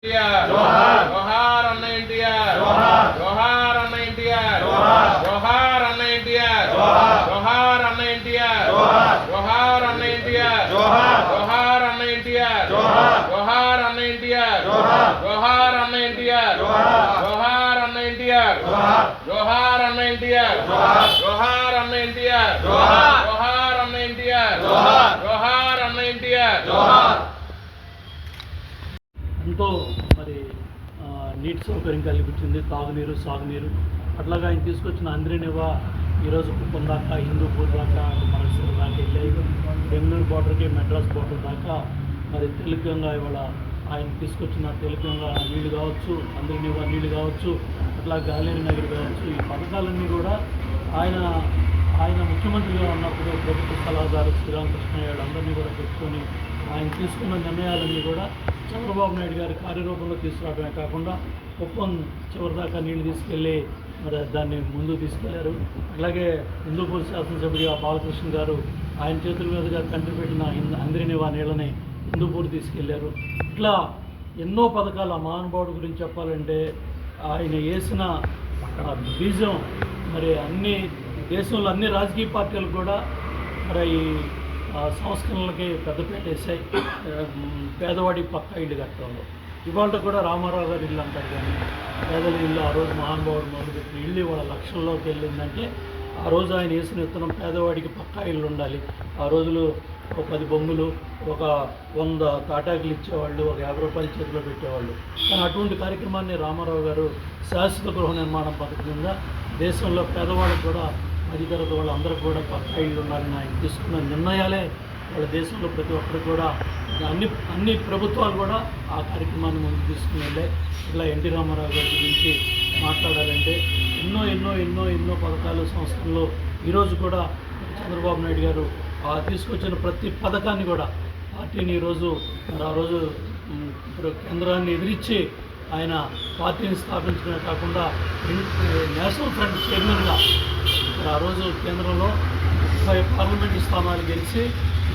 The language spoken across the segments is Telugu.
जोहार अन्न एनटीआर जोहार अन्न एनटीआर जोहार अन्न एनटीआर जोहार अन्न एनटीआर जोहार अन्न एनटीआर जोहार अन्न एनटीआर जोहार अन्न एनटीआर जोहार अन्न एनटीआर जोहार अन्न एनटीआर जोहार अन्न एनटीआर जोहार अन्न एनटीआर जोहार अन्न एनटीआर जोहार अन्न एनटीआर ఎంతో మరి నీటి సౌకర్యం కల్పించింది, తాగునీరు సాగునీరు. అట్లాగా ఆయన తీసుకొచ్చిన అంద్రినివా ఈరోజు కుప్పం దాకా, హిందూపూర్ దాకా, మనసూరు దాకా వెళ్ళాయి. బెంగళూరు బార్డర్కి మెడ్రాస్ బార్డర్ దాకా మరి తెలుగుగా ఇవాళ ఆయన తీసుకొచ్చిన తెలుగుగా నీళ్లు కావచ్చు, అంద్రినివా నీళ్లు కావచ్చు, అట్లా గాలేరు నగర్ కావచ్చు. ఈ పథకాలన్నీ కూడా ఆయన ముఖ్యమంత్రిగా ఉన్నప్పుడు ప్రభుత్వ సలహాదారు శ్రీరామకృష్ణయ్య అందరినీ కూడా పెట్టుకొని ఆయన తీసుకున్న నిర్ణయాలన్నీ కూడా చంద్రబాబు నాయుడు గారి కార్యరూపంలో తీసుకురావడమే కాకుండా కుప్పం చివరిదాకా నీళ్లు తీసుకెళ్ళి మరి దాన్ని ముందుకు తీసుకెళ్లారు. అలాగే హిందూపూర్ శాసనసభ్యుడిగా బాలకృష్ణ గారు ఆయన చేతుల మీదుగా కంటిపెట్టిన అంద్రినివా నీళ్ళని హిందూపూర్ తీసుకెళ్లారు. ఇట్లా ఎన్నో పథకాలు. ఆ మహానుభావుడి గురించి చెప్పాలంటే ఆయన వేసిన బీజం మరి దేశంలో అన్ని రాజకీయ పార్టీలు కూడా మరి ఈ సంస్కరణలకి పెద్దపీట వేసాయి. పేదవాడి పక్క ఇల్లు కట్టడంలో ఇవాళ కూడా రామారావు గారి ఇల్లు అంటారు, కానీ పేదల ఇల్లు ఆ రోజు మహానుభావుడు మొదలుపెట్టిన ఇల్లు ఇవాళ లక్షల్లోకి వెళ్ళిందంటే ఆ రోజు ఆయన వేసిన విత్తనం పేదవాడికి పక్కా ఇల్లు ఉండాలి. ఆ రోజులు ఒక 10 బొంగులు, ఒక 100 తాటాకులు ఇచ్చేవాళ్ళు, ఒక 50 రూపాయలు చేతిలో పెట్టేవాళ్ళు. కానీ అటువంటి కార్యక్రమాన్ని రామారావు గారు శాశ్వత గృహ నిర్మాణం పథకం కింద దేశంలో పేదవాళ్ళకు కూడా, మధ్యతరగతి వాళ్ళందరూ కూడా పక్కా ఇళ్ళు ఉండాలని ఆయన తీసుకున్న నిర్ణయాలే వాళ్ళ దేశంలో ప్రతి ఒక్కరు కూడా అన్ని ప్రభుత్వాలు కూడా ఆ కార్యక్రమాన్ని ముందుకు తీసుకుని వెళ్ళాయి. ఇలా ఎన్టీ రామారావు గారి గురించి మాట్లాడాలంటే ఎన్నో ఎన్నో ఎన్నో ఎన్నో పథకాలు సంస్థల్లో ఈరోజు కూడా చంద్రబాబు నాయుడు గారు తీసుకొచ్చిన ప్రతి పథకాన్ని కూడా పార్టీని ఈరోజు ఆ రోజు కేంద్రాన్ని ఎదిరించి ఆయన పార్టీని స్థాపించడమే కాకుండా నేషనల్ ఫ్రంట్ చైర్మన్గా ఆ రోజు కేంద్రంలో 30 పార్లమెంటు స్థానాలు గెలిచి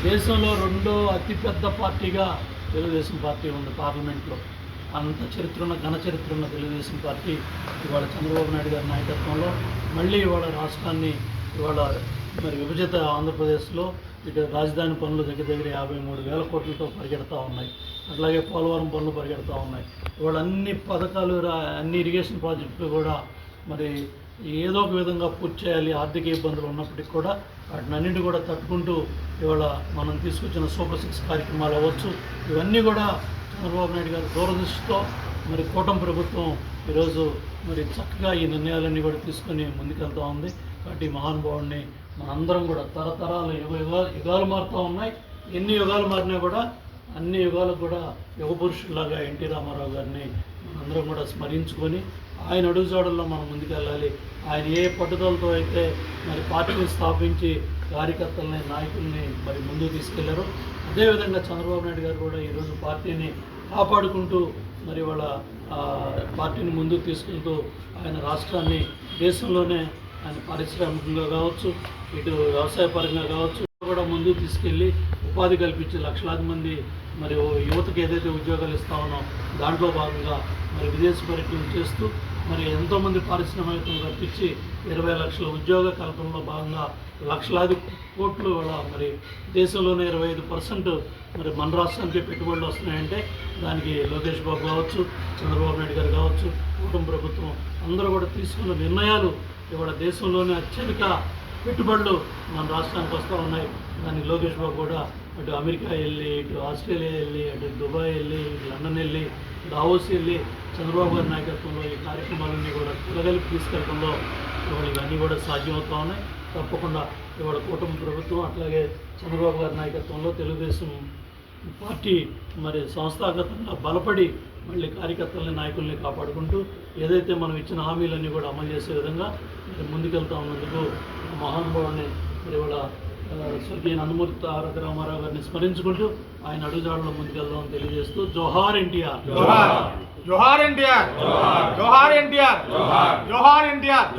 దేశంలో 2వ అతిపెద్ద పార్టీగా తెలుగుదేశం పార్టీ ఉంది. పార్లమెంట్లో అంత ఘన చరిత్ర ఉన్న తెలుగుదేశం పార్టీ ఇవాళ చంద్రబాబు నాయుడు గారి నాయకత్వంలో మళ్ళీ ఇవాళ రాష్ట్రాన్ని మరి విభజిత ఆంధ్రప్రదేశ్లో ఇటు రాజధాని పనులు దగ్గర 53,000 కోట్లతో పరిగెడతా ఉన్నాయి. అట్లాగే పోలవరం పనులు పరిగెడతా ఉన్నాయి. ఇవాళ అన్ని పథకాలు, అన్ని ఇరిగేషన్ ప్రాజెక్టులు కూడా మరి ఏదో ఒక విధంగా పూర్తి చేయాలి. ఆర్థిక ఇబ్బందులు ఉన్నప్పటికీ కూడా వాటినన్నింటి కూడా తట్టుకుంటూ ఇవాళ మనం తీసుకొచ్చిన సూపర్ 6 కార్యక్రమాలు అవ్వచ్చు, ఇవన్నీ కూడా చంద్రబాబు నాయుడు గారి దూరదృష్టితో మరి కూటమి ప్రభుత్వం ఈరోజు మరి చక్కగా ఈ నిర్ణయాలన్నీ కూడా తీసుకొని ముందుకెళ్తూ ఉంది. కాబట్టి మహానుభావుడిని మనందరం కూడా తరతరాలు యుగాలు మారుతూ ఉన్నాయి. ఎన్ని యుగాలు మారినా కూడా అన్ని యుగాలకు కూడా యుగ పురుషుల్లాగా ఎన్టీ రామారావు గారిని మనందరం కూడా స్మరించుకొని ఆయన అడుగుజాడల్లో మనం ముందుకెళ్ళాలి. ఆయన ఏ పట్టుదలతో అయితే మరి పార్టీని స్థాపించి కార్యకర్తలని, నాయకుల్ని మరి ముందుకు తీసుకెళ్లారు, అదేవిధంగా చంద్రబాబు నాయుడు గారు కూడా ఈరోజు పార్టీని కాపాడుకుంటూ మరి వాళ్ళ పార్టీని ముందుకు తీసుకెళ్తూ ఆయన రాష్ట్రాన్ని దేశంలోనే ఆయన పారిశ్రామికంగా కావచ్చు, ఇటు వ్యవసాయ పరంగా కావచ్చు కూడా ముందుకు తీసుకెళ్ళి ఉపాధి కల్పించి లక్షలాది మంది మరి యువతకు ఏదైతే ఉద్యోగాలు ఇస్తా ఉన్నాం దాంట్లో భాగంగా మరి విదేశ పర్యటన చేస్తూ మరి ఎంతోమంది పారిశ్రామికవేత్తలు కల్పించి 20 లక్షల ఉద్యోగ కల్పనలో భాగంగా లక్షలాది కోట్లు మరి దేశంలోనే 25% మరి మన రాష్ట్రానికి పెట్టుబడులు వస్తున్నాయంటే దానికి లోకేష్ బాబు కావచ్చు, చంద్రబాబు నాయుడు గారు కావచ్చు, కుటుంబ ప్రభుత్వం అందరూ కూడా తీసుకున్న నిర్ణయాలు ఇవాళ దేశంలోనే అత్యధిక పెట్టుబడులు మన రాష్ట్రానికి వస్తూ ఉన్నాయి. దానికి లోకేష్ బాబు కూడా అటు అమెరికా వెళ్ళి, ఇటు ఆస్ట్రేలియా వెళ్ళి, అటు దుబాయ్ వెళ్ళి, లండన్ వెళ్ళి, దావోస్ వెళ్ళి చంద్రబాబు గారి నాయకత్వంలో ఈ కార్యక్రమాలన్నీ కూడా కులగలిపి తీసుకెళ్లడంలో ఇవాళ ఇవన్నీ కూడా సాధ్యమవుతూ ఉన్నాయి. తప్పకుండా ఇవాళ కూటమి ప్రభుత్వం అట్లాగే చంద్రబాబు గారి నాయకత్వంలో తెలుగుదేశం పార్టీ మరి సంస్థాగతంగా బలపడి మళ్ళీ కార్యకర్తలని, నాయకుల్ని కాపాడుకుంటూ ఏదైతే మనం ఇచ్చిన హామీలన్నీ కూడా అమలు చేసే విధంగా మరి ముందుకెళ్తా ఉన్నందుకు మహానుభావుని మరి ఇవాళ స్వర్గీయ నందమూరి తారక రామారావు గారిని స్మరించుకుంటూ ఆయన అడుగుజాడలో ముందుకెళ్దామని తెలియజేస్తూ జోహార్ ఎన్టీఆర్, జోహార్ ఎన్టీఆర్, జోహార్ ఎన్టీఆర్, జోహార్ ఎన్టీఆర్.